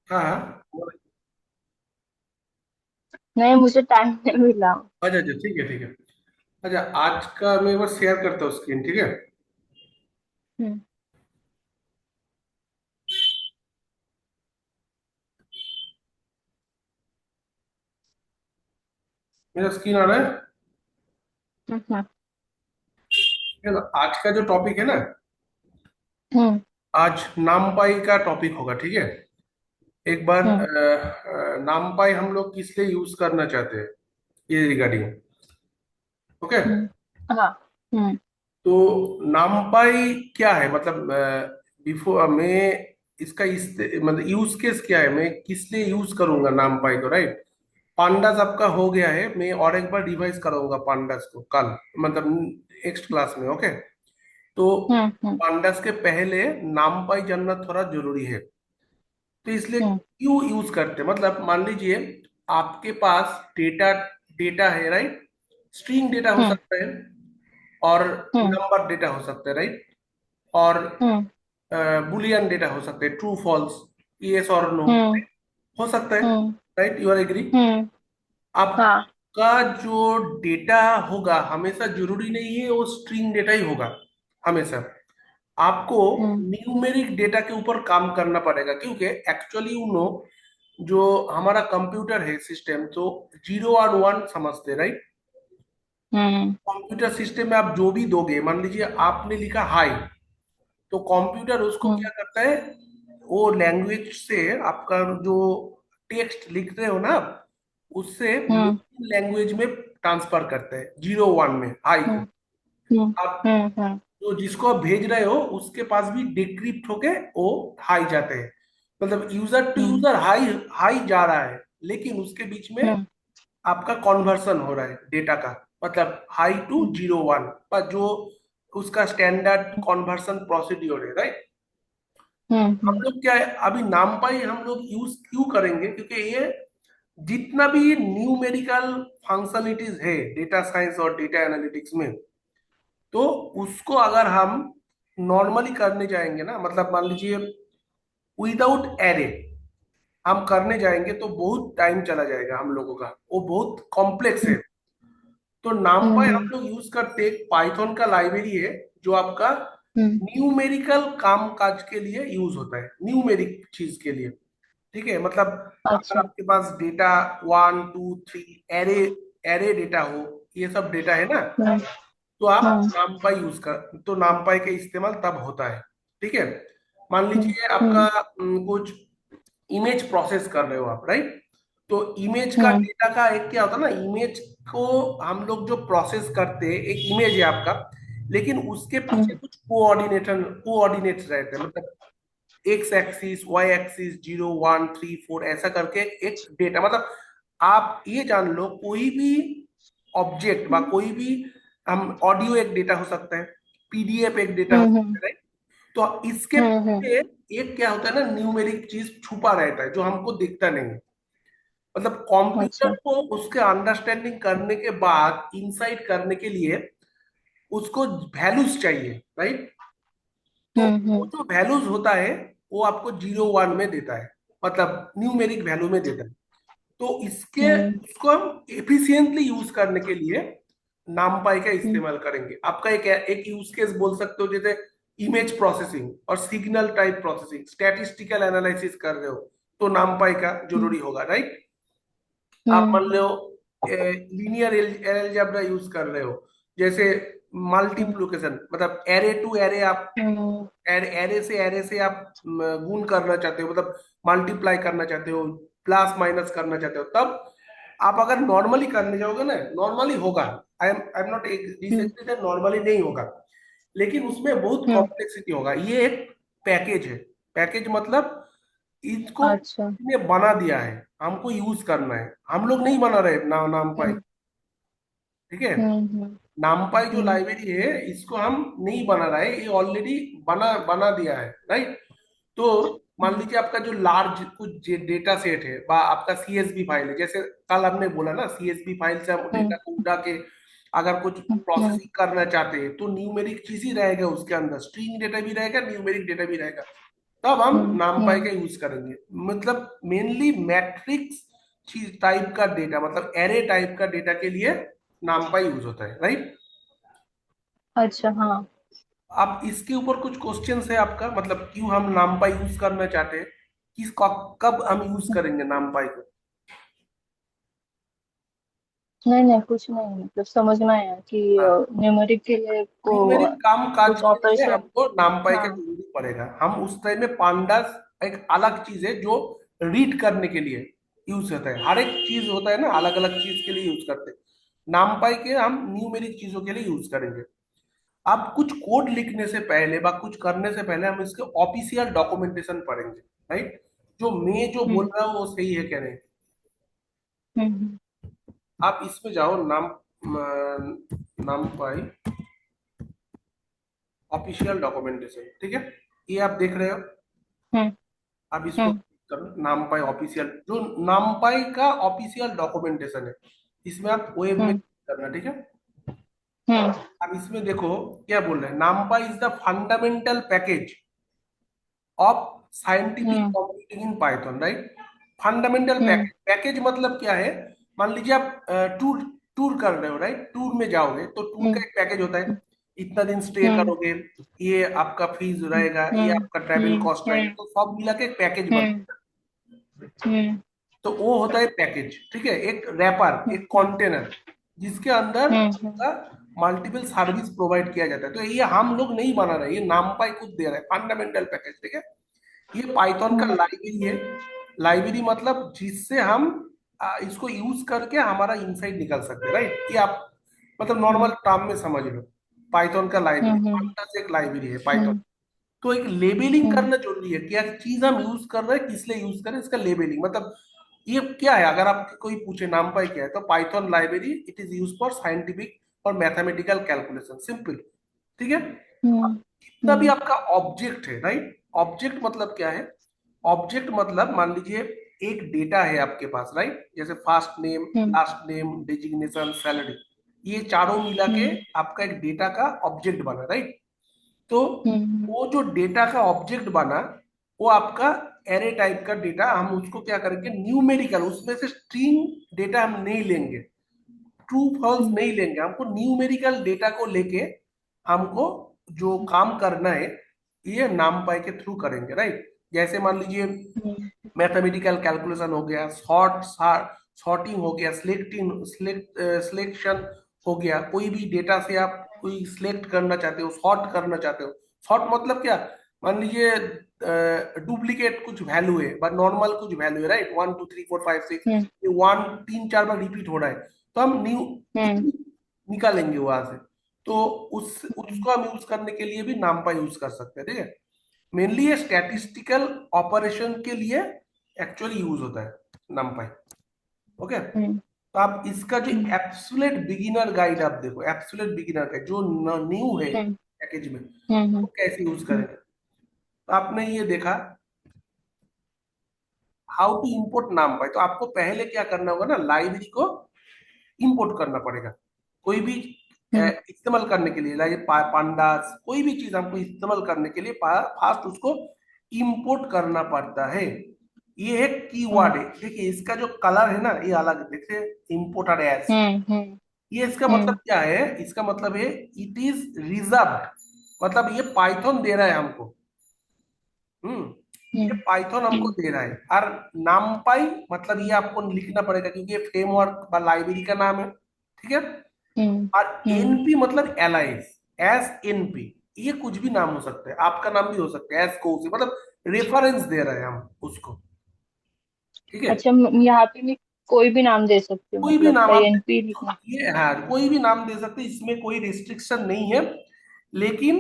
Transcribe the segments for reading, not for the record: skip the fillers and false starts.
हाँ हाँ। नहीं, मुझे टाइम नहीं मिला। अच्छा अच्छा, ठीक है ठीक है। अच्छा, आज का मैं बस शेयर करता हूँ स्क्रीन, ठीक है। हम्म। मेरा स्क्रीन आ रहा है। हम्म। ठीक है, तो आज का जो टॉपिक है ना, हम्म। आज नामपाई का टॉपिक होगा, ठीक है। एक बार हम्म। नामपाई हम लोग किस लिए यूज करना चाहते हैं, ये रिगार्डिंग। ओके। हम्म। हाँ। हम्म। तो नामपाई क्या है, मतलब बिफोर मैं इसका मतलब यूज केस क्या है, मैं किस लिए यूज करूंगा नामपाई को, राइट। पांडास आपका हो गया है, मैं और एक बार रिवाइज कराऊंगा पांडास को कल, मतलब नेक्स्ट क्लास में। ओके। तो हम्म। हम्म। पांडास के पहले नामपाई जानना थोड़ा जरूरी है। तो इसलिए हम्म। क्यों यूज करते हैं, मतलब मान लीजिए आपके पास डेटा डेटा है, राइट। स्ट्रिंग डेटा हो हम्म। सकता है, और हम्म। नंबर डेटा हो सकता है, राइट। और हम्म। बुलियन डेटा हो सकते हैं, ट्रू फॉल्स, यस और नो, हम्म। हो सकता है, hmm. Right. You are agree. Hmm. हाँ। आपका जो डेटा होगा हमेशा जरूरी नहीं है वो स्ट्रिंग डेटा ही होगा हमेशा। आपको हम्म। न्यूमेरिक डेटा के ऊपर काम करना पड़ेगा, क्योंकि एक्चुअली यू नो, जो हमारा कंप्यूटर है सिस्टम, तो जीरो और वन समझते, राइट। हम्म। कंप्यूटर सिस्टम में आप जो भी दोगे, मान लीजिए आपने लिखा हाई, तो कंप्यूटर उसको हम्म। क्या करता है, वो लैंग्वेज से आपका जो टेक्स्ट लिख रहे हो ना आप, उससे हम्म। मेन लैंग्वेज में ट्रांसफर करता है, जीरो वन में हाई को। हम्म। हम्म। आप हम्म। हम्म। जो जिसको आप भेज रहे हो उसके पास भी डिक्रिप्ट होके वो हाई जाते हैं। मतलब user to hmm. User high high जा रहा है, लेकिन उसके बीच में हम्म। आपका कन्वर्सन हो रहा है डेटा का, मतलब high to hmm. Zero one, पर जो उसका स्टैंडर्ड कन्वर्सन प्रोसीड्योर है, राइट। हम हम्म। लोग क्या है, अभी नामपाई हम लोग यूज क्यों करेंगे, क्योंकि ये जितना भी न्यूमेरिकल फंक्शनलिटीज है डेटा साइंस और डेटा एनालिटिक्स में, तो उसको अगर हम नॉर्मली करने जाएंगे ना, मतलब मान लीजिए विदाउट एरे हम करने जाएंगे तो बहुत टाइम चला जाएगा हम लोगों का, वो बहुत कॉम्प्लेक्स है। तो नामपाई हम हम्म। लोग यूज करते एक पाइथन का लाइब्रेरी है, जो आपका हम्म। न्यूमेरिकल काम काज के लिए यूज होता है, न्यूमेरिक चीज के लिए। ठीक है, मतलब अगर अच्छा। आपके पास data one two three, array array data हो, ये सब डेटा है ना, हम्म। तो आप हम्म। नामपाई यूज कर, तो नामपाई का इस्तेमाल तब होता है। ठीक है। मान हम्म। लीजिए आपका हम्म। कुछ इमेज प्रोसेस कर रहे हो आप, राइट। तो इमेज का हम्म। डेटा का एक क्या होता है ना, इमेज को हम लोग जो प्रोसेस करते हैं, एक इमेज है आपका, लेकिन उसके पीछे हम्म। कुछ कोऑर्डिनेट्स रहते हैं, मतलब X axis Y axis, zero one three four, ऐसा करके एक डेटा, मतलब आप ये जान लो कोई भी ऑब्जेक्ट बा कोई भी, हम ऑडियो एक डेटा हो सकता है, पीडीएफ एक डेटा हो हम्म। सकता है, right? तो इसके हम्म। पीछे एक क्या होता है ना, न्यूमेरिक चीज छुपा रहता है जो हमको दिखता नहीं है। मतलब कंप्यूटर अच्छा। को उसके अंडरस्टैंडिंग करने के बाद इंसाइट करने के लिए उसको वैल्यूज चाहिए, राइट। तो वो हम्म। जो वैल्यूज होता है वो आपको जीरो वन में देता है, मतलब न्यूमेरिक वैल्यू में देता है। तो इसके हम्म। उसको हम एफिशिएंटली यूज करने के लिए नामपाई का हम्म। इस्तेमाल करेंगे। आपका एक एक यूज केस बोल सकते हो, जैसे इमेज प्रोसेसिंग और signal type processing, statistical analysis कर रहे हो, तो नामपाई का हम्म। जरूरी होगा, राइट। आप मान हम्म। लो लीनियर एलजेब्रा यूज कर रहे हो, जैसे मल्टीप्लिकेशन, मतलब एरे टू एरे, आप हम्म। एरे से आप गुण करना चाहते हो, मतलब मल्टीप्लाई करना चाहते हो, प्लस माइनस करना चाहते हो, तब आप अगर नॉर्मली करने जाओगे ना, नॉर्मली होगा। I am not hmm. Disagree, normally नहीं होगा, लेकिन उसमें बहुत हम्म। कॉम्प्लेक्सिटी होगा। ये एक पैकेज है, पैकेज मतलब इसको अच्छा। ने बना दिया है, हमको यूज करना है, हम लोग नहीं बना रहे नाम पाई। हम्म। ठीक है। हम्म। नामपाई जो हम्म। लाइब्रेरी है इसको हम नहीं बना रहे, ये ऑलरेडी बना बना दिया है, राइट। तो मान लीजिए आपका जो लार्ज कुछ डेटा सेट है, बा आपका सीएसवी फाइल है, जैसे कल हमने बोला ना, सीएसवी फाइल से हम हम्म। डेटा को उठा के अगर कुछ हम्म। प्रोसेसिंग करना चाहते हैं, तो न्यूमेरिक चीज ही रहेगा उसके अंदर, स्ट्रिंग डेटा भी रहेगा, न्यूमेरिक डेटा भी रहेगा। तब हम हम्म नामपाई हम्म का यूज करेंगे। मतलब मेनली मैट्रिक्स चीज टाइप का डेटा, मतलब एरे टाइप का डेटा के लिए नामपाई यूज होता है, राइट। अच्छा हाँ। अब इसके ऊपर कुछ क्वेश्चंस है आपका, मतलब क्यों हम नामपाई यूज करना चाहते हैं, कब हम यूज करेंगे नामपाई को। नहीं नहीं कुछ नहीं, मतलब समझना है कि हाँ, न्यूमेरिक के लिए को न्यूमेरिक काम काज कुछ के लिए ऑपरेशन। हमको नामपाई का हाँ। जरूरी पड़ेगा। हम उस टाइम में पांडास एक अलग चीज है जो रीड करने के लिए यूज होता है। हर एक चीज होता है ना, अलग अलग चीज के लिए यूज करते हैं। नामपाई के हम न्यूमेरिक चीजों के लिए यूज करेंगे। अब कुछ कोड लिखने से पहले व कुछ करने से पहले हम इसके ऑफिशियल डॉक्यूमेंटेशन पढ़ेंगे, राइट। जो मैं जो बोल हम्म रहा हूँ वो सही है क्या नहीं। हम्म आप इसमें जाओ, नामपाई ऑफिशियल डॉक्यूमेंटेशन, ठीक है, ये आप देख रहे हो। हम्म अब इसको हम्म click करो, नामपाई ऑफिशियल, जो नामपाई का ऑफिशियल डॉक्यूमेंटेशन है, इसमें आप वेब में हम्म click करना, ठीक है। हम्म अब इसमें देखो क्या बोल रहे हैं, NumPy is the fundamental package of scientific hmm computing in Python, right. Fundamental hmm package, package मतलब क्या है। मान लीजिए आप टूर टूर कर रहे हो, राइट, टूर में जाओगे तो टूर का हम्म एक पैकेज होता है। इतना दिन स्टे हम्म करोगे, ये आपका फीस रहेगा, ये हम्म आपका ट्रैवल कॉस्ट रहेगा, तो सब मिला के एक पैकेज हम्म बनता है। हम्म तो वो होता है पैकेज, ठीक है, एक रैपर, एक कंटेनर, जिसके अंदर हम्म मल्टीपल सर्विस प्रोवाइड किया जाता है। तो ये हम लोग नहीं बना रहे, ये नामपाई खुद दे रहा है, फंडामेंटल पैकेज, ठीक है। ये पाइथन का हम्म लाइब्रेरी है। लाइब्रेरी मतलब जिससे हम इसको यूज करके हमारा इनसाइट निकल सकते हैं, राइट। ये आप मतलब नॉर्मल टर्म में समझ लो, पाइथन का लाइब्रेरी, हम्म पांडास एक लाइब्रेरी है पाइथन। हम्म तो एक लेबलिंग हम्म करना जरूरी है, क्या चीज हम यूज कर रहे हैं, किस लिए यूज कर रहे हैं, इसका लेबलिंग मतलब ये क्या है। अगर आप कोई पूछे नाम पाई क्या है, तो Python library it is use for scientific और मैथमेटिकल कैलकुलेशन, सिंपल, ठीक है। हम्म जितना भी हम्म आपका ऑब्जेक्ट है, राइट, ऑब्जेक्ट मतलब क्या है। ऑब्जेक्ट मतलब मान लीजिए एक डेटा है आपके पास, राइट, जैसे फर्स्ट नेम, हम्म लास्ट नेम, डिजिग्नेशन, सैलरी, ये चारों मिला के हम्म आपका एक डेटा का ऑब्जेक्ट बना, राइट। तो हम्म वो जो डेटा का ऑब्जेक्ट बना, वो आपका एरे टाइप का डेटा, हम उसको क्या करेंगे, न्यूमेरिकल, उसमें से स्ट्रिंग डेटा हम नहीं लेंगे, ट्रू फॉल्स हम्म नहीं लेंगे, हमको न्यूमेरिकल डेटा को लेके हमको जो काम करना है, ये नामपाई के थ्रू करेंगे, राइट। जैसे मान लीजिए हम्म मैथमेटिकल कैलकुलेशन हो गया, सॉर्टिंग हो गया, सिलेक्शन हो गया, कोई भी डेटा से आप कोई सिलेक्ट करना चाहते हो, सॉर्ट करना चाहते हो। सॉर्ट मतलब क्या, मान लीजिए डुप्लीकेट कुछ वैल्यू है, बट नॉर्मल कुछ वैल्यू है, राइट, 1 2 3 4 5 6, हम्म ये वन तीन चार बार रिपीट हो रहा है, तो हम हम्म निकालेंगे वहां से। तो हम्म उसको हम यूज करने के लिए भी नामपा यूज कर सकते हैं, ठीक है। मेनली ये स्टैटिस्टिकल ऑपरेशन के लिए एक्चुअली यूज होता है numpy, ओके। हम्म तो आप इसका जो हम्म एब्सोल्यूट बिगिनर गाइड आप देखो, एब्सोल्यूट बिगिनर गाइड जो न्यू है हम्म पैकेज में, हम्म वो कैसे यूज हम्म करेंगे। तो आपने ये देखा हाउ टू इंपोर्ट numpy, तो आपको पहले क्या करना होगा ना, लाइब्रेरी को इंपोर्ट करना पड़ेगा। कोई भी हम्म इस्तेमाल करने के लिए, लाइक पांडास, कोई भी चीज हमको इस्तेमाल करने के लिए फास्ट उसको इंपोर्ट करना पड़ता है। ये एक कीवर्ड है, देखिए इसका जो कलर है ना, ये अलग, देखिए इंपोर्टेड एज, हम्म ये इसका मतलब हम्म क्या है, इसका मतलब है इट इज रिजर्व्ड, मतलब ये पाइथन दे रहा है हमको। हम्म, ये हम्म पाइथन हमको हम्म दे रहा है। और नामपाई मतलब ये आपको लिखना पड़ेगा, क्योंकि ये फ्रेमवर्क বা लाइब्रेरी का नाम है, ठीक है। हम्म और हम्म एनपी मतलब एलाइस, एस एनपी, ये कुछ भी नाम हो सकता है, आपका नाम भी हो सकता है एस कोसी, मतलब रेफरेंस दे रहे हैं हम उसको, ठीक है। अच्छा यहाँ पे मैं कोई भी नाम दे सकती हूँ, कोई भी मतलब नाम आप, एनपी लिखना। ये हाँ कोई भी नाम दे सकते हैं, इसमें कोई रिस्ट्रिक्शन नहीं है। लेकिन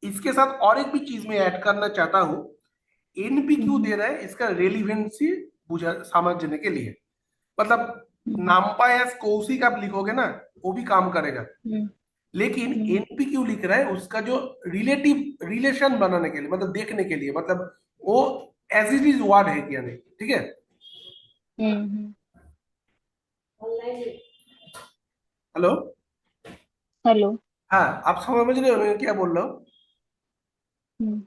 इसके साथ और एक भी चीज मैं ऐड करना चाहता हूँ। एनपी क्यों हम्म दे रहा है, इसका रेलिवेंसी बुझा समझने के लिए, मतलब हम्म नामपा एस कौशिक आप लिखोगे ना, वो भी काम करेगा। हम्म लेकिन हम्म एनपी क्यों लिख रहा है, उसका जो रिलेटिव रिलेशन बनाने के लिए, मतलब देखने के लिए, मतलब वो एज इट इज वर्ड है क्या नहीं, ठीक है। हम्म हेलो। हेलो। हाँ, आप समझ रहे हो मैं क्या बोल रहा हूँ। हम्म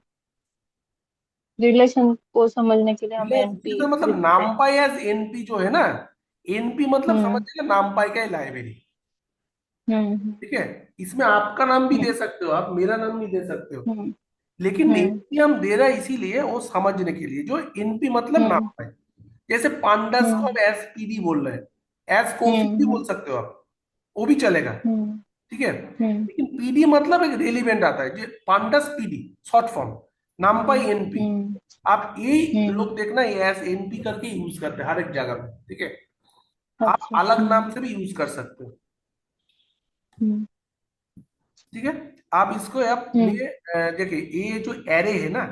रिलेशन को समझने के लिए हमें एनपी रिलेशन मतलब लिखते हैं। नामपाई एज एनपी जो है ना, एनपी मतलब हम्म समझिएगा नामपाई का लाइब्रेरी। हम्म ठीक है, इसमें आपका नाम भी हम्म दे सकते हो, आप मेरा नाम भी दे सकते हो, हम्म लेकिन हम्म एनपी हम दे रहे हैं इसीलिए वो समझने के लिए, जो एनपी मतलब हम्म नामपाई। जैसे पांडास को हम्म हम एस पीडी बोल रहे हैं, एस कौशिक भी हम्म बोल सकते हो आप, वो भी चलेगा। हम्म ठीक है, हम्म लेकिन पीडी मतलब एक रेलिवेंट आता है, जो pandas PD short form, NumPy NP. Hmm आप यही हम्म, लोग देखना ये एस एनपी करके यूज करते हैं हर एक जगह में। ठीक है, आप अच्छा। अलग नाम से भी यूज कर सकते हो। हम्म ठीक है, आप इसको अपने हम्म देखिए ये जो एरे है ना,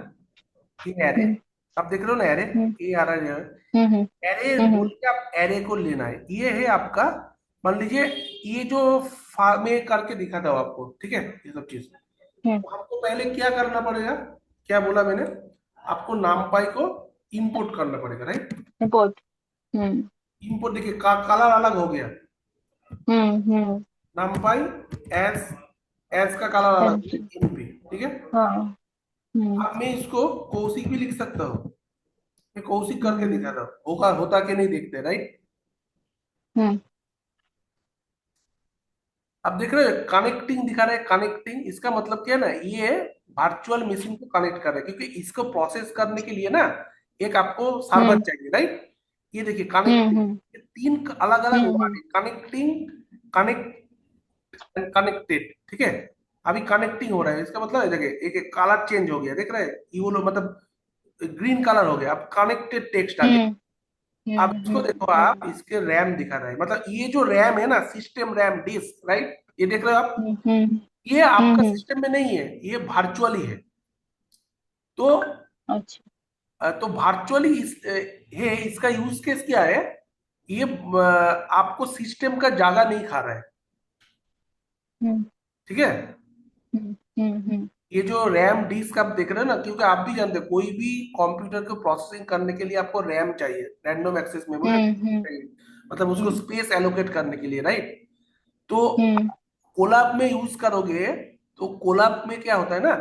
ये एरे हम्म आप देख रहे हो ना, एरे हम्म ये आ रहा है, हम्म एरे हम्म बोल के आप एरे को लेना है, ये है आपका। मान लीजिए ये जो में करके दिखा था आपको, ठीक है, ये सब चीज हम्म तो हमको पहले क्या करना पड़ेगा, क्या बोला मैंने आपको, नामपाई को इंपोर्ट करना पड़ेगा, राइट। रिपोर्ट। हम्म इंपोर्ट देखिए कलर अलग हो गया, हम्म, नामपाई एस, एस का कलर अलग हो एनपी। गया एनपी। ठीक है, हाँ। हम्म अब मैं इसको कौशिक भी लिख सकता हूँ, मैं कौशिक करके हम्म दिखाता हूँ, होगा होता कि नहीं देखते, राइट। हम्म अब देख रहे हो कनेक्टिंग दिखा रहा है, कनेक्टिंग इसका मतलब क्या है ना, ये वर्चुअल मशीन को कनेक्ट कर रहा है, क्योंकि इसको प्रोसेस करने के लिए ना एक आपको सर्वर हम्म चाहिए, राइट। ये देखिए कनेक्टिंग, हम्म तीन अलग अलग वर्ड हम्म है, कनेक्टिंग, कनेक्ट एंड कनेक्टेड। ठीक है, अभी कनेक्टिंग हो रहा है, इसका मतलब है देखिए एक एक कलर चेंज हो गया, देख रहे हैं ये वो मतलब ग्रीन कलर हो गया, अब कनेक्टेड टेक्स्ट आ गया। हम्म अब इसको देखो, आप इसके रैम दिखा रहा है, मतलब ये जो रैम है ना, सिस्टम रैम डिस्क, राइट, ये देख रहे हो आप, हम्म हम्म ये आपका हम्म, सिस्टम में नहीं है, ये वर्चुअली है। तो अच्छा। तो वर्चुअली है, इसका यूज केस क्या है, ये आपको सिस्टम का जगह नहीं खा रहा है। हम्म ठीक है, हम्म हम्म ये जो रैम डिस्क आप देख रहे हो ना, क्योंकि आप भी जानते हो कोई भी कंप्यूटर को प्रोसेसिंग करने के लिए आपको रैम चाहिए, रैंडम एक्सेस मेमोरी हम्म चाहिए, मतलब उसको हम्म स्पेस एलोकेट करने के लिए, राइट। तो हम्म कोलैब में यूज करोगे, तो कोलैब में क्या होता है ना,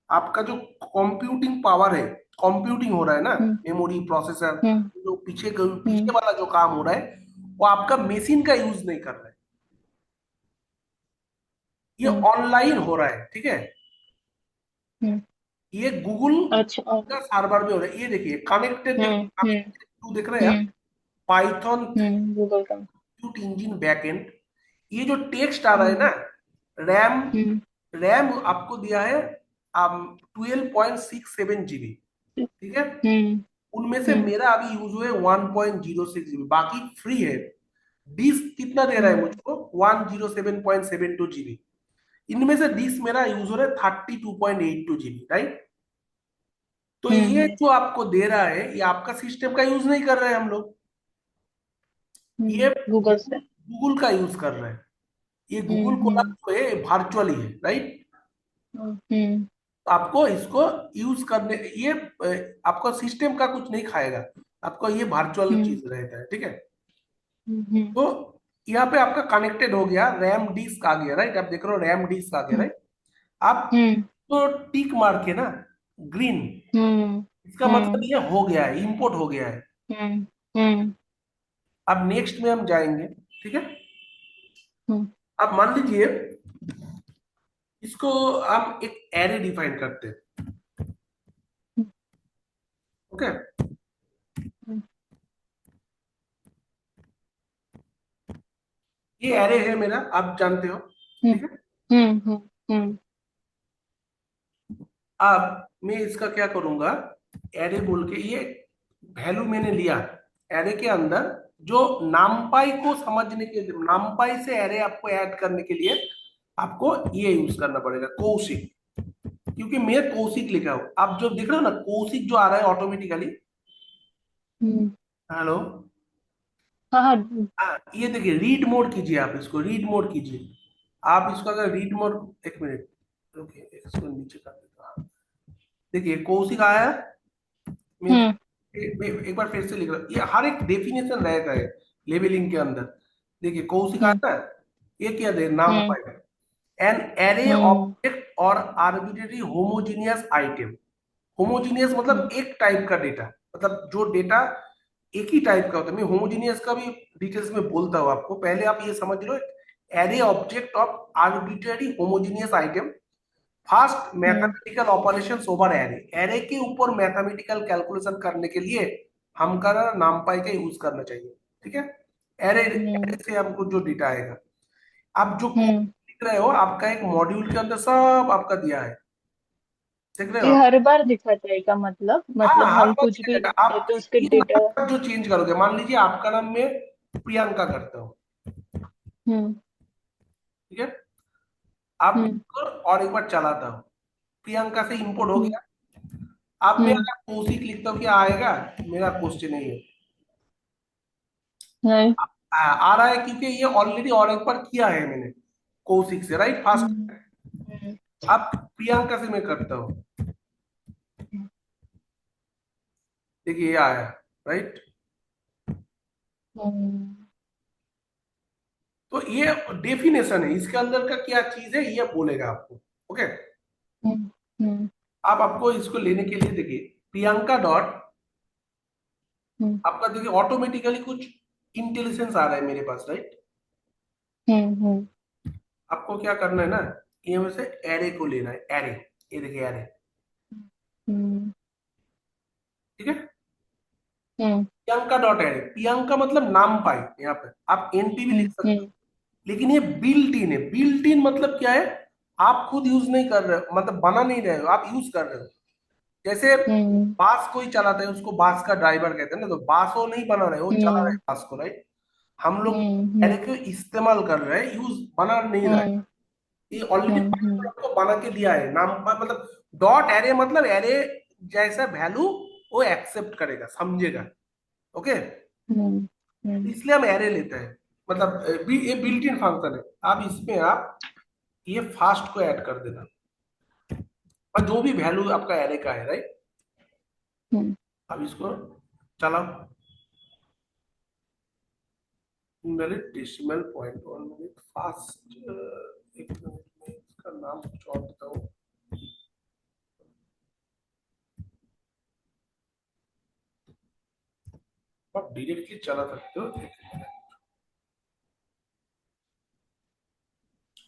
आपका जो कंप्यूटिंग पावर है, कंप्यूटिंग हो रहा है ना, हम्म मेमोरी प्रोसेसर, हम्म जो पीछे हम्म वाला जो काम हो रहा है, वो आपका मशीन का यूज नहीं कर रहा है, ये हम्म ऑनलाइन हो रहा है। ठीक है, हम्म, ये गूगल अच्छा। का सर्वर में हो रहा है, ये देखिए कनेक्टेड, हम्म हम्म देख रहे हैं आप, पाइथन गूगल का। कंप्यूट इंजन बैकएंड, ये जो टेक्स्ट आ रहा है ना, हम्म रैम, हम्म रैम आपको दिया है 12.67 GB। ठीक है, हम्म उनमें से हम्म मेरा अभी यूज हुए 1.06 GB, बाकी फ्री है। डिस्क कितना दे रहा है हम्म मुझको, 107.72 GB। इनमें से डिस्क मेरा यूज हो रहा है 32.82 GB, राइट। तो ये हम्म जो आपको दे रहा है, ये आपका सिस्टम का यूज नहीं कर रहे हैं हम लोग, ये गूगल से। गूगल का यूज कर रहे हैं। ये गूगल हम्म कोलाब जो है वर्चुअली है, राइट। हम्म आपको इसको यूज करने, ये आपका सिस्टम का कुछ नहीं खाएगा, आपको ये वर्चुअल हम्म चीज रहता है। ठीक है, हम्म तो यहाँ पे आपका कनेक्टेड हो गया, रैम डिस्क आ गया, राइट, आप देख रहे हो रैम डिस्क आ गया, हम्म राइट। आप हम्म तो टिक मार के ना, ग्रीन, हम्म इसका मतलब हम्म ये हो गया है, इंपोर्ट हो गया है। हम्म हम्म अब नेक्स्ट में हम जाएंगे। ठीक है, हम्म अब मान लीजिए इसको हम एक एरे डिफाइन करते हैं। ओके, ये एरे है मेरा, आप जानते हो। हम्म ठीक है, हम्म हम्म अब मैं इसका क्या करूंगा, एरे बोल के ये वैल्यू मैंने लिया, एरे के अंदर जो नामपाई को समझने के लिए, नामपाई से एरे आपको ऐड करने के लिए आपको ये यूज करना पड़ेगा, कौशिक। क्योंकि मैं कौशिक लिखा हूं, आप जो देख रहे हो ना कौशिक जो आ रहा है ऑटोमेटिकली। हम्म, हेलो, हाँ हाँ। हाँ, ये देखिए रीड मोड कीजिए, आप इसको रीड मोड कीजिए, आप इसको अगर रीड मोड, एक मिनट, ओके इसको नीचे कर देता हूँ। देखिए कौशिक आया, मैं हम्म एक बार फिर से लिख रहा हूँ, ये हर एक डेफिनेशन रहता है लेबलिंग के अंदर। देखिए कौशिक हम्म आता है, ये क्या दे, नाम हम्म पाएगा, एन एरे हम्म ऑब्जेक्ट और आर्बिट्रेरी होमोजीनियस आइटम। होमोजीनियस मतलब हम्म एक टाइप का डेटा, मतलब जो डेटा एक ही टाइप का होता है। मैं होमोजीनियस का भी डिटेल्स में बोलता हूँ आपको, पहले आप ये समझ लो, array object of arbitrary homogeneous item, fast hmm mathematical operations over array. Array के ऊपर मैथमेटिकल कैलकुलेशन करने के लिए हमका ना नामपाई का यूज करना चाहिए, ठीक है। एरे हम्म एरे से हमको जो डेटा आएगा, आप जो कोड हम्म। लिख रहे हो आपका एक मॉड्यूल के अंदर सब आपका दिया है, देख रहे हो ये आप। हर बार दिखा जाएगा, हाँ, मतलब हर हम बार कुछ भी दिखेगा। आप तो उसके ये डेटा। नाम जो चेंज करोगे, मान लीजिए आपका नाम मैं प्रियंका करता हूँ, हम्म ठीक है। आप हम्म इसको और एक बार चलाता हूँ, प्रियंका से इंपोर्ट हो हम्म गया। अब मैं हम्म। अगर कौशिक लिखता हूँ, क्या आएगा? मेरा क्वेश्चन नहीं है। नहीं। आ रहा है क्योंकि ये ऑलरेडी और एक बार किया है मैंने कौशिक से, राइट, फास्ट। हम्म हम्म अब प्रियंका से मैं करता हूँ, देखिए ये आया, राइट। हम्म तो ये डेफिनेशन है, इसके अंदर का क्या चीज है ये बोलेगा आपको, ओके। हम्म हम्म आप आपको इसको लेने के लिए देखिए, प्रियंका डॉट, हम्म आपका देखिए ऑटोमेटिकली कुछ इंटेलिजेंस आ रहा है मेरे पास, राइट। हम्म। आपको क्या करना है ना, ये में से एरे को लेना है, एरे, ये देखिए एरे, हम्म ठीक है। हम्म प्रियंका डॉट एरे, प्रियंका मतलब नाम पाई, यहाँ पे आप एनपी भी लिख सकते हो, हम्म लेकिन ये बिल्ट इन है। बिल्ट इन मतलब क्या है, आप खुद यूज नहीं कर रहे हो, मतलब बना नहीं रहे हो, आप यूज कर रहे हो। जैसे हम्म बास कोई चलाता है, उसको बास का ड्राइवर कहते हैं ना, तो बास वो नहीं बना रहे, वो चला रहे हम्म हैं बास को, राइट। हम लोग एरे हम्म को इस्तेमाल कर रहे हैं, यूज बना नहीं रहा है। हम्म ये ऑलरेडी हम्म आपको बना के दिया है नाम पर, मतलब डॉट एरे मतलब एरे जैसा वैल्यू वो एक्सेप्ट करेगा, समझेगा, ओके। हम्म हम्म इसलिए हम एरे लेते हैं, मतलब ये बिल्ट इन फंक्शन है। अब इसमें आप ये फास्ट को ऐड कर देना, और जो भी वैल्यू आपका एरे का है, राइट। हम्म अब इसको चलाओ, minute decimal point, 1 minute fast, 1 minute में इसका नाम कुछ और देता हूँ। आप डायरेक्टली चला सकते हो,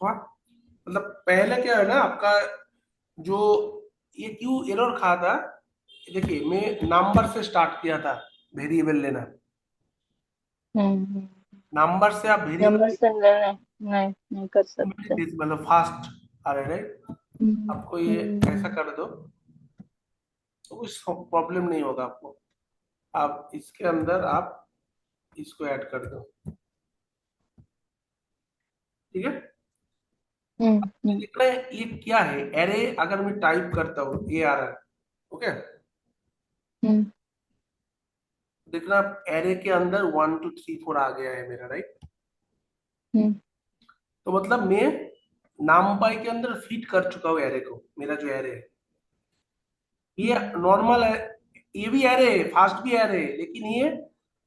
हाँ। मतलब पहले क्या है ना आपका, जो ये क्यों एरर खा था, देखिए मैं नंबर से स्टार्ट किया था वेरिएबल लेना, हम्म। नंबर से आप वेरिएबल, नंबर से नहीं कर सकते। मतलब फास्ट आ रहे, राइट। आपको ये ऐसा हम्म कर दो तो कुछ प्रॉब्लम नहीं होगा आपको। आप इसके अंदर आप इसको ऐड कर दो, ठीक है। ये हम्म कितना है, ये क्या है, एरे अगर मैं टाइप करता हूँ ए आ रहा है, ओके। हम्म देखना आप एरे के अंदर 1 2 3 4 आ गया है मेरा, राइट। हम्म तो मतलब मैं नामपाई के अंदर फिट कर चुका हूँ एरे को, मेरा जो एरे है ये नॉर्मल है, ये भी एरे है, फास्ट भी एरे है, लेकिन ये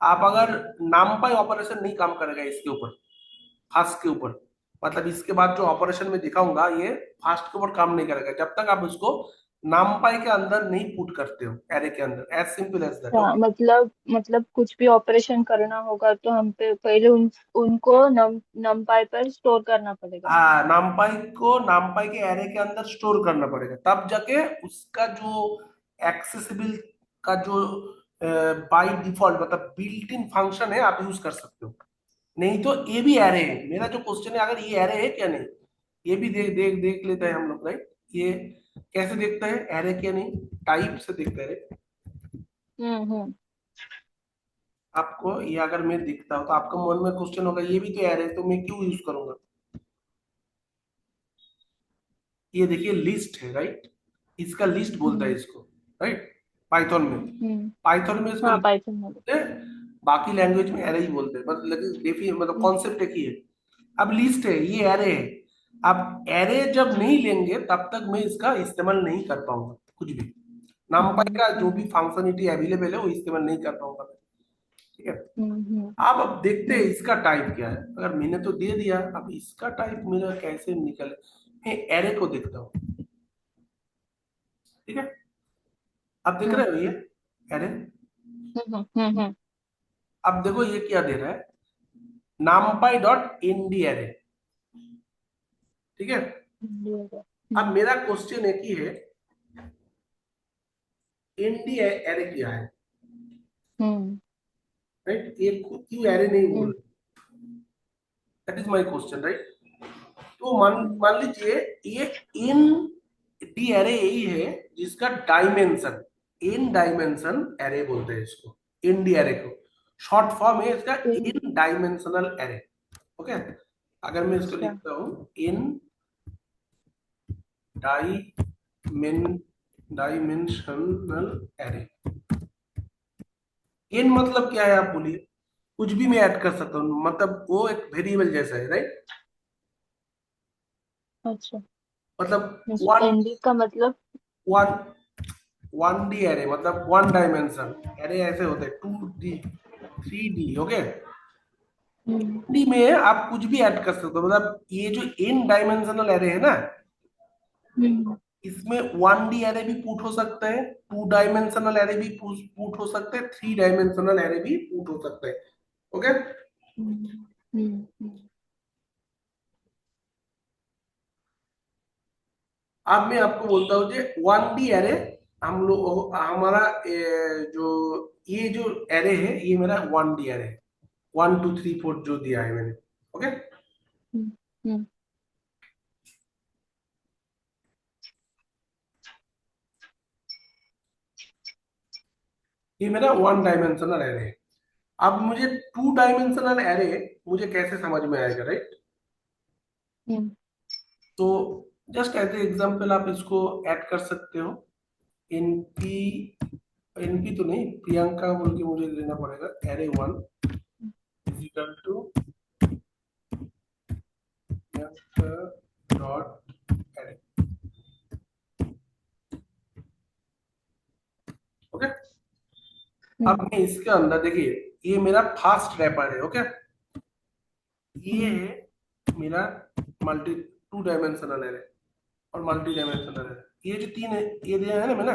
आप अगर नामपाई ऑपरेशन नहीं काम करेगा इसके ऊपर, फास्ट के ऊपर, मतलब इसके बाद जो ऑपरेशन में दिखाऊंगा ये फास्ट के ऊपर काम नहीं करेगा जब तक आप उसको नामपाई के अंदर नहीं पुट करते हो, एरे के अंदर, एज सिंपल एज दैट, हाँ, ओके। मतलब कुछ भी ऑपरेशन करना होगा तो हम पे पहले उनको नमपाई पर स्टोर करना पड़ेगा। हाँ, नामपाई को नामपाई के एरे के अंदर स्टोर करना पड़ेगा, तब जाके उसका जो एक्सेसिबल का जो बाय डिफॉल्ट मतलब बिल्ट इन फंक्शन है आप यूज कर सकते हो। नहीं तो ये भी एरे है, मेरा जो क्वेश्चन है अगर ये एरे है क्या नहीं, ये भी देख देख देख लेते हैं हम लोग, राइट। ये कैसे देखते हैं एरे क्या नहीं, टाइप से देखते हैं, right? हम्म। आपको ये अगर मैं दिखता हूँ तो आपका मन में क्वेश्चन होगा ये भी तो एरे है, तो मैं क्यों यूज करूंगा। ये देखिए लिस्ट है, राइट, इसका लिस्ट बोलता है हम्म इसको, राइट, पाइथन में। हम्म। पाइथन में इसको हाँ, list पाइथन में। बोलते हैं, बाकी लैंग्वेज में एरे ही बोलते हैं, मतलब डेफी मतलब हम्म कॉन्सेप्ट एक ही है। अब लिस्ट है, ये एरे है। अब एरे जब नहीं लेंगे तब तक मैं इसका इस्तेमाल नहीं कर पाऊंगा कुछ भी, numpy का जो भी हम्म फंक्शनलिटी अवेलेबल है वो इस्तेमाल नहीं कर पाऊंगा मैं, ठीक है। हम्म अब देखते हैं हम्म इसका टाइप क्या है, अगर मैंने तो दे दिया, अब इसका टाइप मेरा कैसे निकले, मैं एरे को देखता हूँ, ठीक है। आप देख हम्म रहे हो ये अरे। हम्म। अब देखो ये क्या दे रहा है, नामपाई डॉट एनडी अरे। ठीक है। अब मेरा क्वेश्चन एक ही है, एनडी अरे क्या है, हम्म राइट? ये क्यों अरे नहीं बोल हम्म रहे? That is my question, right? तो मान हम्म मान लीजिए ये इन डी एरे यही है जिसका डायमेंशन, इन डायमेंशन एरे बोलते हैं इसको, इन डी एरे को। शॉर्ट फॉर्म है इसका हम्म। इन डायमेंशनल एरे। ओके। अगर मैं इसको अच्छा। लिखता हूं इन डाइमेन डायमेंशनल एरे, इन मतलब क्या है आप बोलिए? कुछ भी मैं ऐड कर सकता हूँ, मतलब वो एक वेरिएबल जैसा है, राइट? अच्छा, मतलब वन एनडी का मतलब। वन वन डी एरे मतलब वन डायमेंशन एरे ऐसे होते हैं, 2D 3D। ओके। हम्म डी में आप कुछ भी ऐड कर सकते हो, मतलब ये जो इन डायमेंशनल एरे है ना, हम्म इसमें 1D एरे भी पुट हो सकता है, 2 डायमेंशनल एरे भी पुट हो सकते हैं, 3 डायमेंशनल एरे भी पुट हो सकते हैं। ओके। हम्म हम्म अब मैं आपको बोलता हूँ कि 1D एरे हम लोग हमारा जो ये जो एरे है ये मेरा 1D एरे है, 1 2 3 4 जो दिया है मैंने। ओके। हम्म हम्म ये मेरा 1 डायमेंशनल एरे है। अब मुझे 2 डायमेंशनल एरे मुझे कैसे समझ में आएगा, राइट? हम्म तो जस्ट एज ए एग्जाम्पल आप इसको ऐड कर सकते हो। एनपी, एनपी तो नहीं, प्रियंका बोल के मुझे लेना पड़ेगा, array one equal to Priyanka dot array. Okay. अब हम्म मैं इसके अंदर देखिए, ये मेरा फास्ट रैपर है। ओके। ये हम्म है मेरा मल्टी 2 डायमेंशनल एरे और मल्टी डायमेंशनल एरे, ये जो तीन है ये दिया है ना मैंने,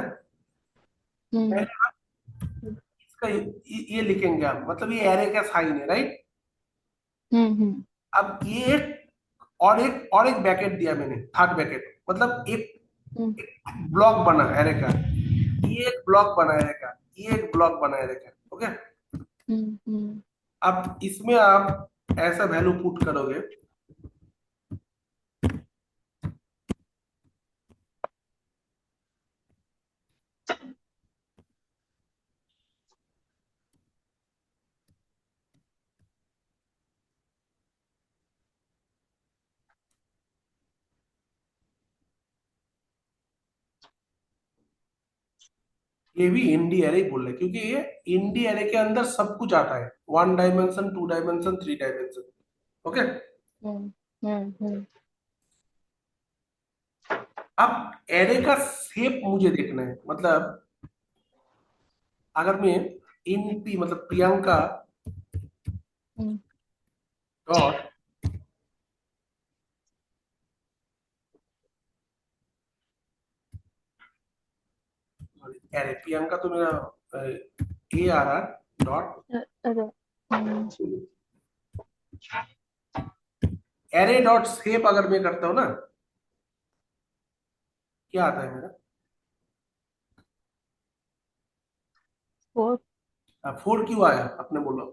हम्म पहले इसका ये लिखेंगे आप, मतलब ये एरे का साइन है, राइट? हम्म अब ये एक बैकेट दिया मैंने, थर्ड बैकेट, मतलब हम्म एक ब्लॉक बना एरे का, ये एक ब्लॉक बना एरे का, ये एक ब्लॉक बना एरे का। ओके। हम्म। अब इसमें आप ऐसा वैल्यू पुट करोगे, ये भी इंडी एरे ही बोल रहे हैं, क्योंकि ये इंडी एरे के अंदर सब कुछ आता है, 1 डायमेंशन, 2 डायमेंशन, 3 डायमेंशन। ओके। हम्म हम्म अब एरे का शेप मुझे देखना है, मतलब अगर मैं इन पी मतलब प्रियंका हम्म डॉट एरे, प्रियंका तो मेरा ए आर आर डॉट अरे। एरे डॉट शेप अगर मैं करता हूँ ना, क्या आता है मेरा? फोर। 4 क्यों आया आपने बोला?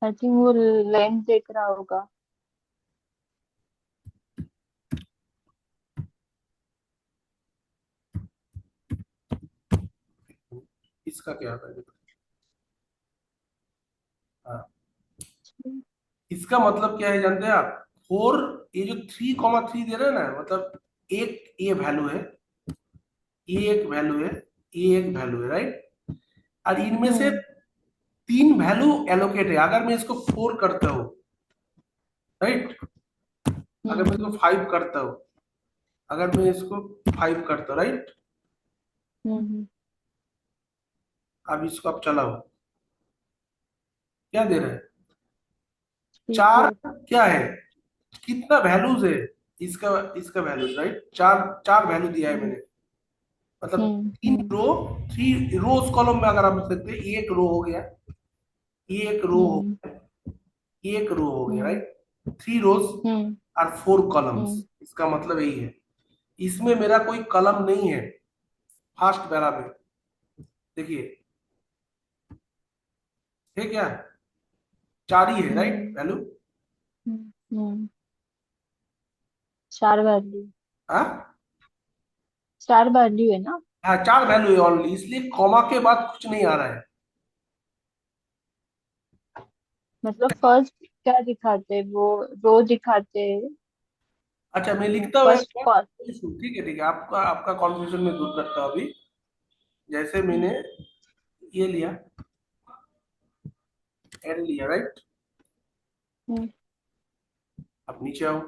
आई थिंक वो लेंथ देख रहा होगा। इसका क्या आता है? हाँ, इसका मतलब क्या है जानते हैं आप? 4, ये जो 3 3 दे रहे हैं ना, मतलब एक ये वैल्यू है, ये एक वैल्यू है, ये एक वैल्यू है, राइट? और इनमें से हम्म 3 वैल्यू एलोकेट है। अगर मैं इसको 4 करता हूँ, राइट? अगर मैं इसको हम्म 5 करता हूँ, अगर मैं इसको 5 करता हूँ, राइट? हम्म। अब इसको आप चलाओ, क्या दे रहा है? Three 4 four. क्या है, कितना वैल्यूज है इसका, इसका वैल्यूज, राइट? चार चार वैल्यू दिया है हम्म मैंने। मतलब हम्म। तीन रो, थ्री रोज कॉलम में अगर आप लिख सकते हैं, एक रो हो गया, एक रो हो हम्म। गया, एक रो हो गया, हम्म। राइट। थ्री रोज हम्म। और फोर कॉलम्स, हम्म। इसका मतलब यही है। इसमें मेरा कोई कलम नहीं है फर्स्ट पैरा में, देखिए, है क्या, चार ही है, राइट, हम्म। वैल्यू। हम्म। चार वैल्यू, हाँ, चार वैल्यू है ना। हाँ, चार वैल्यू है ओनली, इसलिए कॉमा के बाद कुछ नहीं आ रहा है। मतलब फर्स्ट क्या दिखाते हैं वो, रो दिखाते हैं। अच्छा, मैं लिखता हूँ एक फर्स्ट बार, कॉल। ठीक है, ठीक है, आपका आपका कॉन्फ्यूजन में दूर करता हूँ अभी। जैसे मैंने ये लिया, एन लिया, राइट। अब नीचे आओ,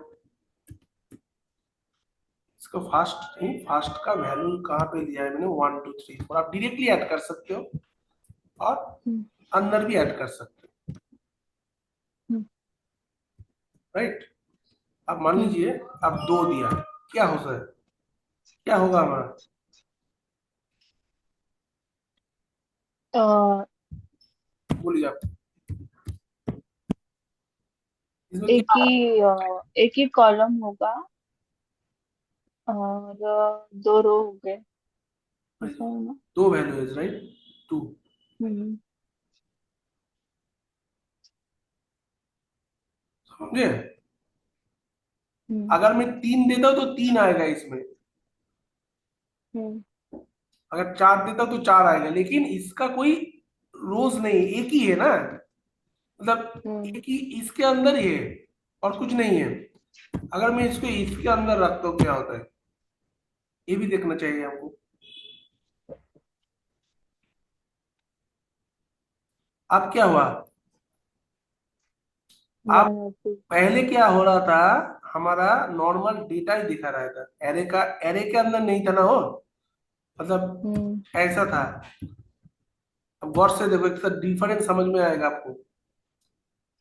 इसको फास्ट नहीं, फास्ट का वैल्यू कहाँ पे दिया है मैंने, वन टू थ्री, और आप डायरेक्टली ऐड कर सकते हो और अंदर भी ऐड कर सकते हो, राइट। अब मान लीजिए, अब दो दिया, क्या हो सर, क्या होगा हमारा, बोलिए आप, इसमें एक क्या, ही एक ही कॉलम होगा और दो रो हो गए, ऐसा है ना। दो वैल्यूज, राइट, टू, हम्म। समझे। हम्म। अगर मैं तीन देता हूँ तो तीन आएगा इसमें, हम्म। अगर चार देता हूँ तो चार आएगा, लेकिन इसका कोई रोज नहीं है, एक ही है ना, मतलब हम्म। एक ही इसके अंदर ही है और कुछ नहीं है। अगर मैं इसको इसके अंदर रखता हूँ क्या होता है, ये भी देखना चाहिए हमको। अब क्या हुआ, आप, वन और टू। पहले क्या हो रहा था, हमारा नॉर्मल डेटा ही दिखा रहा था, एरे का, एरे के अंदर नहीं था ना वो, मतलब हम्म। ऐसा था। अब गौर से देखो, एक डिफरेंस समझ में आएगा आपको।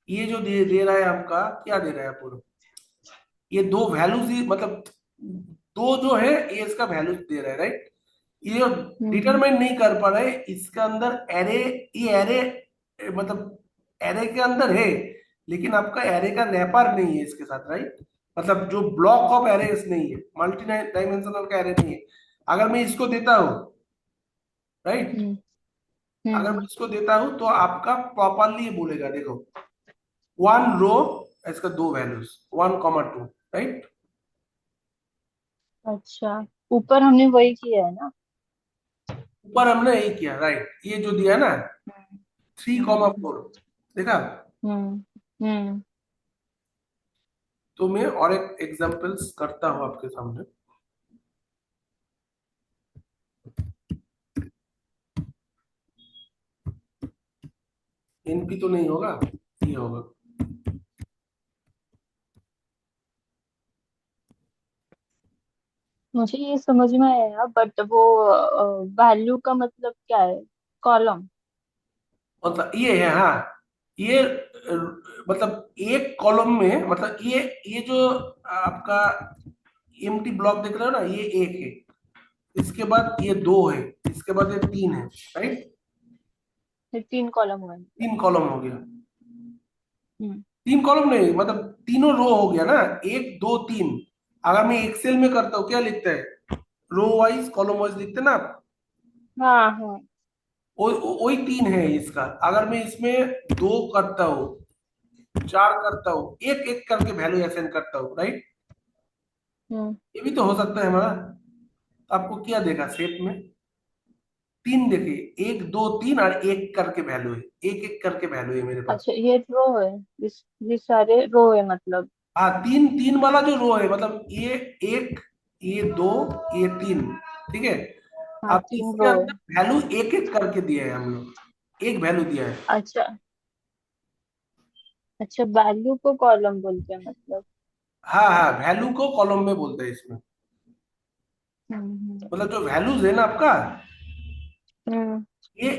ये जो दे रहा है आपका, क्या दे रहा है आपको, ये दो वैल्यूज ही, मतलब दो जो है, ये इसका वैल्यूज दे रहा है, राइट। ये जो हम्म। डिटरमाइन नहीं कर पा रहे इसके अंदर एरे, ये एरे, मतलब एरे के अंदर है, लेकिन आपका एरे का रैपर नहीं है इसके साथ, राइट। मतलब जो ब्लॉक ऑफ एरेस नहीं है, मल्टी डायमेंशनल का एरे नहीं है। अगर मैं इसको देता हूँ, राइट, हम्म। अगर मैं हम्म। इसको देता हूँ तो आपका प्रॉपरली ये बोलेगा, देखो, वन रो, इसका दो values, one comma two, right. अच्छा, ऊपर हमने वही किया है ना। ऊपर हमने यही किया, राइट, ये जो दिया ना, हम्म। थ्री कॉमा हम्म। फोर, देखा। हम्म। हम्म। तो मैं और एक एग्जांपल्स करता हूं आपके सामने। एनपी तो नहीं होगा, ये होगा। मुझे ये समझ में आया, बट वो वैल्यू का मतलब क्या है, कॉलम। मतलब ये है, हाँ, ये मतलब एक कॉलम में, मतलब ये जो आपका एम्प्टी ब्लॉक देख रहे हो ना, ये एक है, इसके बाद ये दो है, इसके बाद ये तीन है, राइट। ये तीन कॉलम हुए मतलब। तीन कॉलम हो गया, हम्म। तीन कॉलम नहीं, मतलब तीनों रो हो गया ना, एक दो तीन। अगर मैं एक्सेल में करता हूँ क्या लिखता है, रो वाइज कॉलम वाइज लिखते हैं ना आप, हाँ हाँ। वही तीन है इसका। अगर मैं इसमें दो करता हूँ, चार करता हूँ, एक एक करके वैल्यू असाइन करता हूँ, राइट, हम्म। ये भी तो हो सकता है हमारा। आपको क्या देगा शेप में, तीन देखिए, एक दो तीन और एक करके वैल्यू है, एक एक करके वैल्यू है मेरे पास। अच्छा, ये रो है, ये सारे रो है मतलब। हाँ, तीन तीन वाला जो रो है, मतलब ये एक, ये दो, ये तीन, ठीक है। हाँ, अब तीन इसके रो है। अंदर वैल्यू एक एक करके दिया है हम लोग, एक वैल्यू दिया है। अच्छा। अच्छा, वैल्यू को कॉलम बोलते हैं मतलब। हाँ, हाँ, वैल्यू को कॉलम में बोलते हैं इसमें, हम्म। मतलब जो वैल्यूज है ना आपका, हम्म। ये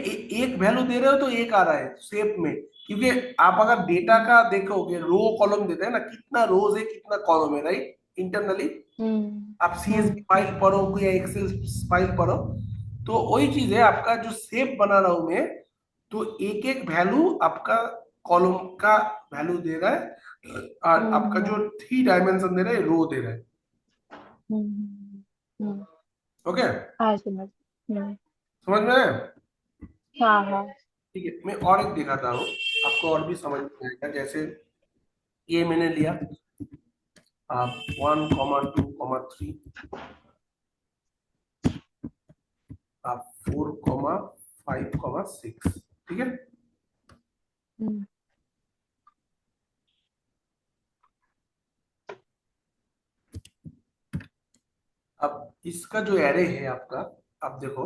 एक वैल्यू दे रहे हो तो एक आ रहा है शेप में, क्योंकि आप अगर डेटा हम्म। का देखोगे, रो कॉलम देते हैं ना, कितना रोज है कितना कॉलम है, राइट। इंटरनली। हम्म आप सीएसवी फाइल पढ़ो या एक्सेल फाइल पढ़ो, तो वही चीज है आपका जो शेप बना रहा हूं मैं, तो एक एक वैल्यू आपका कॉलम का वैल्यू दे रहा है, और आपका हम्म जो 3 डायमेंशन दे रहा है रो दे रहा है। हम्म हम्म, ओके, हाँ समझ। हम्म, समझ में आया? हाँ हाँ। ठीक है, मैं और एक दिखाता हूँ, आपको और भी समझ में आएगा। जैसे ये मैंने लिया, आप 1, 2, 3, आप 4, 5, 6, ठीक है। हम्म अब इसका जो एरे है आपका, आप देखो,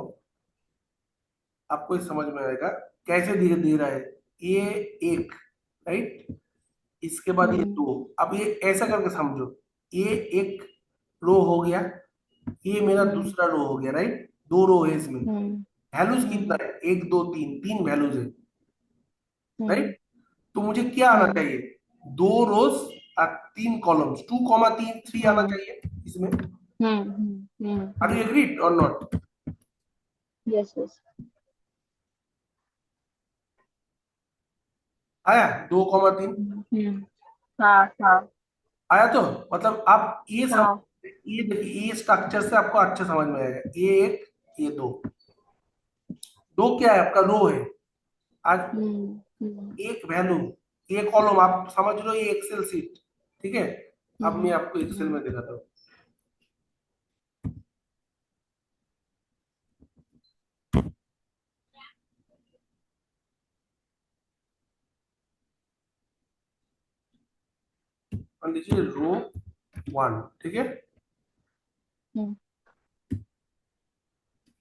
आपको ये समझ में आएगा कैसे धीरे दे रहा है। ये एक, राइट, इसके बाद ये हम्म दो। अब ये ऐसा करके समझो, ये एक रो हो गया, ये मेरा हम्म दूसरा रो हो गया, राइट, दो रो है इसमें। हम्म वैल्यूज कितना हम्म है? 1, 2, 3, 3 वैल्यूज है, हम्म राइट। तो मुझे क्या आना हम्म चाहिए? 2 रोज और 3 कॉलम्स, 2, 3 आना हम्म चाहिए इसमें। Are you hmm. एग्रीड और नॉट? Yes yes. आया 2, 3? हाँ हाँ आया, तो मतलब आप ये समझ, हाँ। ये देखिए, ये स्ट्रक्चर से आपको अच्छे समझ में आएगा। ये एक, ये दो, दो क्या है आपका? रो है। आज हम्म एक वैल्यू, ये कॉलम, आप समझ लो ये एक्सेल सीट, ठीक है। अब मैं हम्म आपको एक्सेल हम्म में दिखाता हूँ। मान लीजिए रो 1, ठीक है। हम्म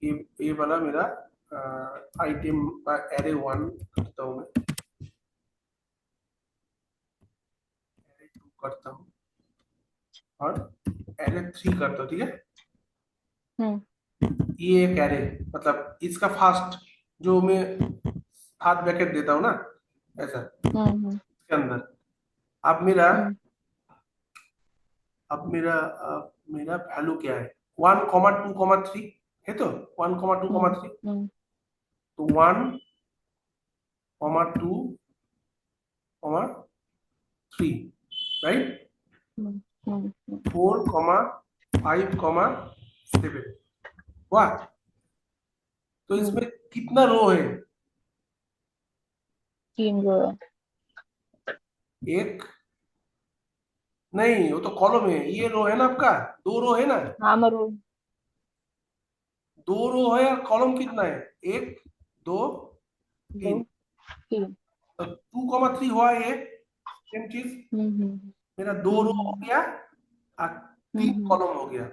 ये ये वाला मेरा आइटम एरे 1 करता हूँ मैं, एरे 2 करता हूँ, और एरे 3 करता हूँ, ठीक है। हम्म ये एक एरे, मतलब इसका फास्ट जो मैं हाथ ब्रैकेट देता हूँ ना, ऐसा हम्म इसके अंदर। अब मेरा, हम्म अब मेरा मेरा वैल्यू क्या है? 1, 2, 3 है, तो 1, 2, 3, हम्म तो 1, 2, 3, राइट। हम्म। 4, 5, 7। वाह, तो हम्म, इसमें कितना रो है? 3 रो है। एक, नहीं, वो तो कॉलम है, ये रो है ना आपका, 2 रो है ना। हाँ मरू। 2 रो है, और कॉलम कितना है? एक, दो, दो तीन। तीन। तो 2, 3 हुआ ये, सेम चीज। हम्म मेरा 2 रो हो हम्म गया और तीन हम्म कॉलम हो गया,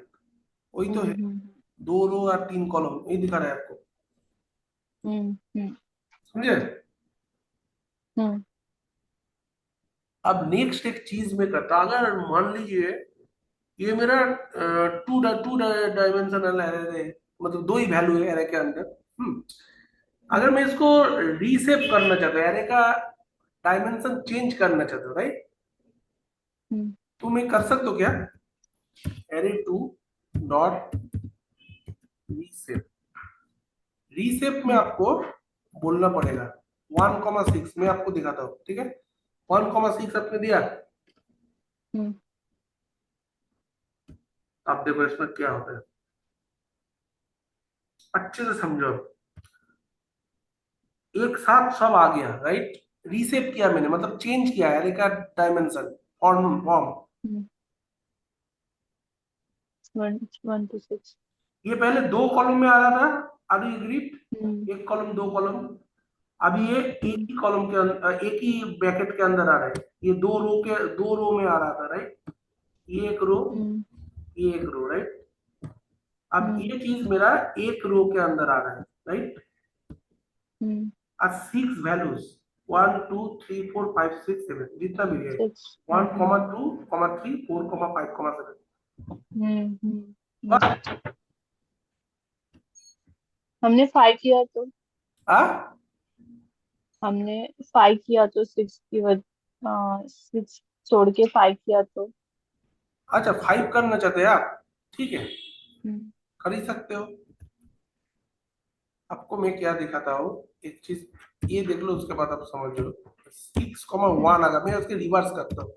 वही तो है। हम्म 2 रो और 3 कॉलम, ये दिखा रहा है आपको, हम्म समझे? हम्म अब नेक्स्ट एक चीज में करता, अगर मान लीजिए ये मेरा टू डायमेंशनल एरे है, मतलब दो ही वैल्यू है एरे के अंदर। अगर मैं इसको रीसेप करना चाहता हूँ, एरे का डायमेंशन चेंज करना चाहता हूँ, राइट, हम्म तो मैं कर सकता हूँ क्या? Array 2 dot रीसेप। रीसेप में हम्म आपको बोलना पड़ेगा 1, 6, मैं आपको दिखाता हूँ, ठीक है। 1, 6 आपने दिया, हम्म आप देखो इसमें क्या होता है, अच्छे से समझो। एक साथ सब आ गया, राइट। रीसेप किया मैंने, मतलब चेंज किया है एरे का डायमेंशन, फॉर्म फॉर्म। 1 1 to 6। ये पहले 2 कॉलम में आ रहा था, अभी हम्म ग्रिप, एक कॉलम, 2 कॉलम। अभी ये एक हम्म ही कॉलम के अंदर, एक ही ब्रैकेट के अंदर आ रहा है। ये 2 रो के 2 रो में आ रहा था, राइट। ये एक रो, हम्म ये एक रो, राइट। अब हम्म ये चीज मेरा एक रो के अंदर आ रहा है, राइट। हम्म। अब 6 वैल्यूज, 1, 2, 3, 4, 5, 6, 7, जितना भी है, 6। 1, 2, 3, 4, 5, 7। हम्म। हमने 5 किया तो, आ हमने 5 किया तो 6 की वजह, 6 छोड़ के 5 किया तो। अच्छा 5 करना चाहते हैं आप, ठीक है, हम्म। खरीद सकते हो। आपको मैं क्या दिखाता हूँ, एक चीज ये देख लो, उसके बाद आप समझ लो। 6,1 हम्म। आएगा, मैं उसके रिवर्स करता हूँ,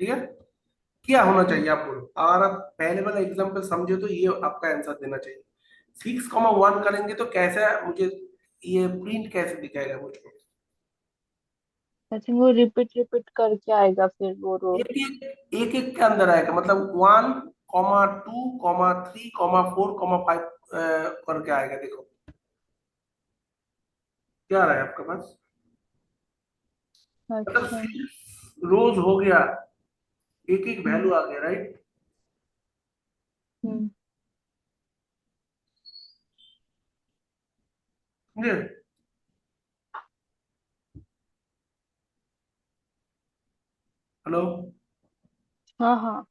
ठीक है। क्या होना हम्म। चाहिए आप बोलो, अगर आप पहले वाला एग्जाम्पल समझे तो ये आपका आंसर देना चाहिए। 6,1 करेंगे तो कैसे मुझे ये प्रिंट कैसे दिखाएगा मुझको। आई थिंक वो रिपीट रिपीट करके आएगा फिर वो रो। एक एक के अंदर आएगा, मतलब 1,2,3,4,5 करके आएगा, देखो क्या आ रहा है आपके पास, मतलब अच्छा। 6 रोज हो गया, एक एक हम्म। वैल्यू आ गया, राइट। हम्म। समझे। हेलो, हाँ हाँ।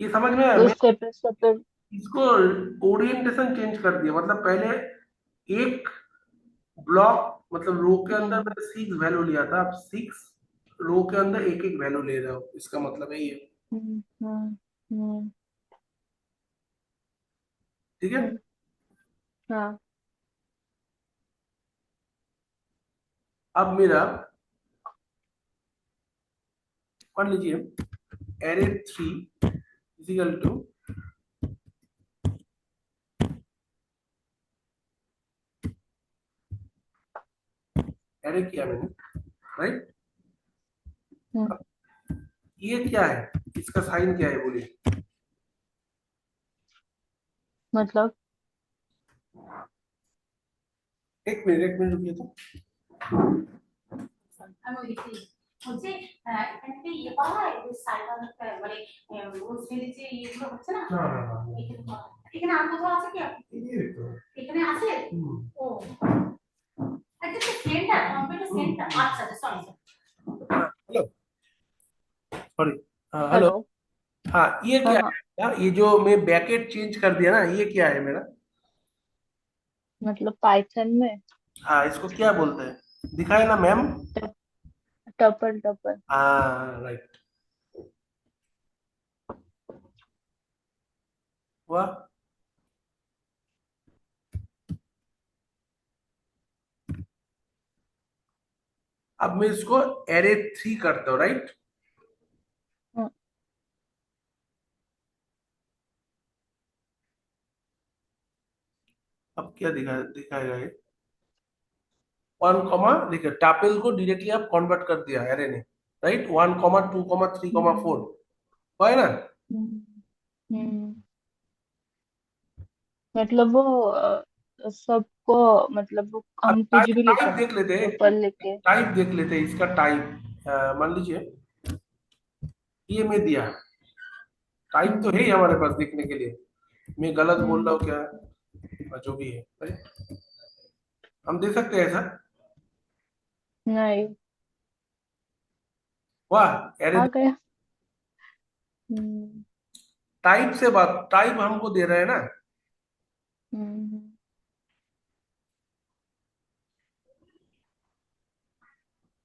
ये समझ में आया। वो मैं सेपरेट सेपरेट। इसको ओरिएंटेशन चेंज कर दिया, मतलब पहले एक ब्लॉक, मतलब रो के अंदर हम्म। मैंने 6 वैल्यू लिया था, अब 6 रो के अंदर एक एक वैल्यू ले रहा हूँ, इसका मतलब है ये, हम्म। हम्म। हम्म। ठीक है। हम्म। हाँ। अब मेरा मान लीजिए एरे 3 इजिकल टू, एरे किया मैंने, राइट। हम्म। ये क्या है, इसका साइन क्या है बोलिए। मतलब। एक मिनट रुकिए तो। আমি ওই দেখি হচ্ছে এখান থেকে ইয়ে পাওয়া হয় যে সাইবার মানে রোজমেরি যে ইয়েগুলো হচ্ছে না, না না না এখানে পাওয়া হয়। এখানে আর কোথাও আছে কি আপনি, এই তো এখানে আছে। ও আচ্ছা তো সেন্টার কম্পিউটার সেন্টার, আচ্ছা আচ্ছা sorry sorry, hello sorry, hello. Hello. हाँ ये हाँ क्या हाँ। है, ये जो मैं बैकेट चेंज कर दिया ना, ये क्या है मेरा। मतलब पाइथन में हाँ इसको क्या बोलते हैं, दिखाए ना मैम। टप, टपल टपल। हाँ राइट, वाह। अब मैं इसको एरे 3 करता हूँ, राइट। हम्म। अब क्या दिखाएगा ये, 1 कॉमा, देखिए टापेल को डायरेक्टली आप कन्वर्ट कर दिया एरे ने, राइट। 1,2,3,4 है ना। हम्म। मतलब वो सबको मतलब वो अब हम कुछ टाइप भी लिख टाइप देख सकते हैं लेते हैं, टपल लेके। टाइप देख लेते हैं इसका टाइप, मान लीजिए ये मैं दिया, टाइप तो है हम्म। ही हमारे पास देखने के लिए। मैं गलत बोल रहा हम्म। हूँ क्या, जो भी है, right? हम दे सकते हैं ऐसा। नहीं। वाह, अरे आ गया। हम्म। टाइप से बात, टाइप हमको दे रहे हैं ना। हम्म।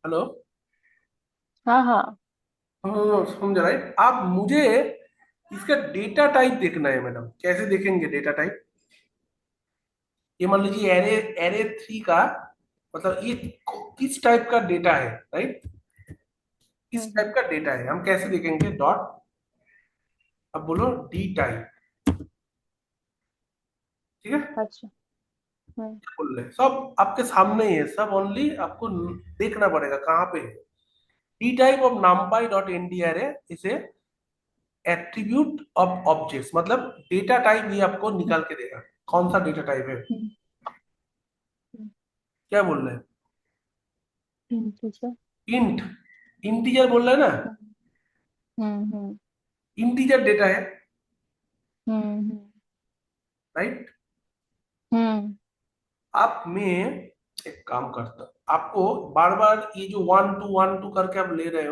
हेलो, हाँ हाँ। हाँ समझ, राइट। आप मुझे इसका डेटा टाइप देखना है मैडम, कैसे देखेंगे डेटा टाइप। ये मान लीजिए एरे, एरे 3 का मतलब ये किस टाइप का डेटा है, राइट। किस हम्म। टाइप का डेटा है, हम कैसे देखेंगे, डॉट, अब बोलो डी टाइप, ठीक है। अच्छा। हम्म। बोल रहे सब आपके सामने ही है, सब ओनली आपको देखना पड़ेगा कहाँ पे है। D type of numpy dot NDR है इसे एट्रीब्यूट ऑफ ऑब्जेक्ट्स, मतलब डेटा टाइप ये आपको निकाल के देगा, कौन सा डेटा टाइप है। हम्म। हम्म। क्या बोल रहे हैं, ठीक है। इंट, इंटीजर बोल रहे हैं ना, हम्म। हम्म। इंटीजर डेटा है, हम्म। राइट। हम्म। आप में एक काम करता हूं, आपको बार बार ये जो 1 2 1 2 करके आप ले रहे हो,